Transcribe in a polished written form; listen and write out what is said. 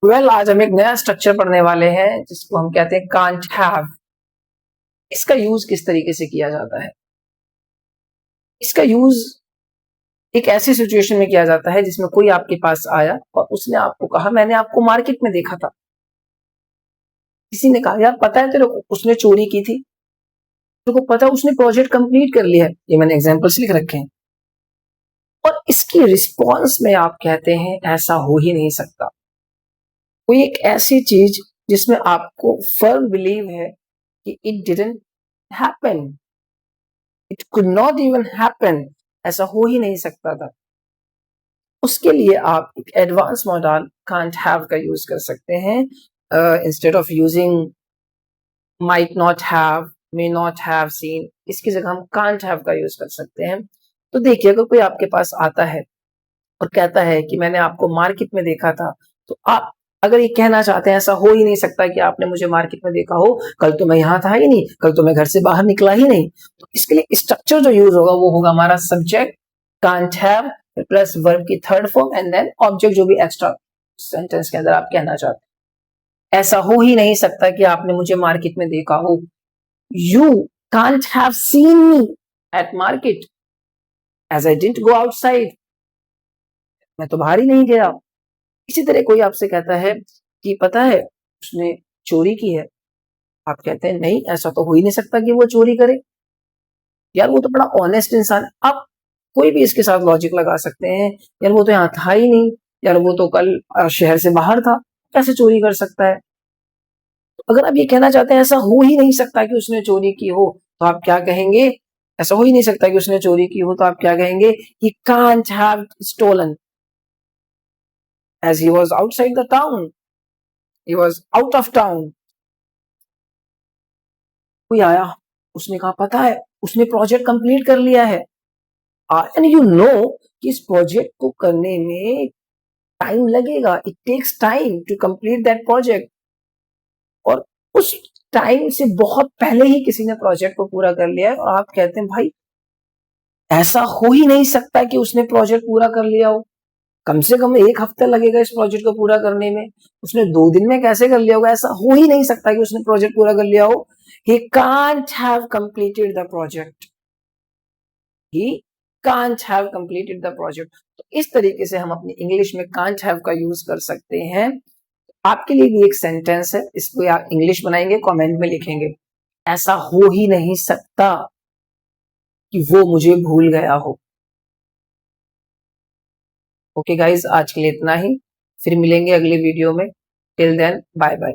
आज हम एक नया स्ट्रक्चर पढ़ने वाले हैं जिसको हम कहते हैं कांट हैव। इसका यूज किस तरीके से किया जाता है? इसका यूज एक ऐसी सिचुएशन में किया जाता है जिसमें कोई आपके पास आया और उसने आपको कहा, मैंने आपको मार्केट में देखा था। किसी ने कहा, यार पता है तेरे को उसने चोरी की थी, तेरे को पता है उसने प्रोजेक्ट कंप्लीट कर लिया है। ये मैंने एग्जांपल्स लिख रखे हैं। और इसकी रिस्पॉन्स में आप कहते हैं ऐसा हो ही नहीं सकता। कोई एक ऐसी चीज जिसमें आपको फर्म बिलीव है कि it didn't happen, it could not even happen, ऐसा हो ही नहीं सकता था। उसके लिए आप एक एडवांस मॉडल कांट हैव का यूज कर सकते हैं। Instead of using might not have, may not have seen, इसकी जगह हम कांट हैव का यूज कर सकते हैं। तो देखिए, अगर कोई आपके पास आता है और कहता है कि मैंने आपको मार्केट में देखा था, तो आप अगर ये कहना चाहते हैं ऐसा हो ही नहीं सकता कि आपने मुझे मार्केट में देखा हो, कल तो मैं यहाँ था ही नहीं, कल तो मैं घर से बाहर निकला ही नहीं, तो इसके लिए स्ट्रक्चर जो यूज होगा वो होगा हमारा subject can't have plus verb की third form and then object जो भी एक्स्ट्रा सेंटेंस के अंदर आप कहना चाहते हैं। ऐसा हो ही नहीं सकता कि आपने मुझे मार्केट में देखा हो। You can't have seen me at market as I didn't go outside, मैं तो बाहर ही नहीं गया। इसी तरह कोई आपसे कहता है कि पता है उसने चोरी की है, आप कहते हैं नहीं, ऐसा तो हो ही नहीं सकता कि वो चोरी करे, यार वो तो बड़ा ऑनेस्ट इंसान है। आप कोई भी इसके साथ लॉजिक लगा सकते हैं, यार वो तो यहाँ था ही नहीं, यार वो तो कल शहर से बाहर था, कैसे चोरी कर सकता है। तो अगर आप ये कहना चाहते हैं ऐसा हो ही नहीं सकता कि उसने चोरी की हो, तो आप क्या कहेंगे? ऐसा हो ही नहीं सकता कि उसने चोरी की हो, तो आप क्या कहेंगे? He can't have stolen as he was outside the town, he was out of town। कोई आया, उसने कहा पता है उसने प्रोजेक्ट कंप्लीट कर लिया है, एंड यू नो कि इस प्रोजेक्ट को करने में टाइम लगेगा, it takes time to complete that project, और उस टाइम से बहुत पहले ही किसी ने प्रोजेक्ट को पूरा कर लिया है, और आप कहते हैं भाई ऐसा हो ही नहीं सकता कि उसने प्रोजेक्ट पूरा कर लिया हो, कम से कम 1 हफ्ता लगेगा इस प्रोजेक्ट को पूरा करने में, उसने 2 दिन में कैसे कर लिया होगा? ऐसा हो ही नहीं सकता कि उसने प्रोजेक्ट पूरा कर लिया हो। He can't have completed the project, he can't have completed the project। तो इस तरीके से हम अपनी इंग्लिश में can't have का यूज कर सकते हैं। आपके लिए भी एक सेंटेंस है, इसको आप इंग्लिश बनाएंगे, कमेंट में लिखेंगे, ऐसा हो ही नहीं सकता कि वो मुझे भूल गया हो। ओके गाइज, आज के लिए इतना ही, फिर मिलेंगे अगले वीडियो में। Till then bye bye.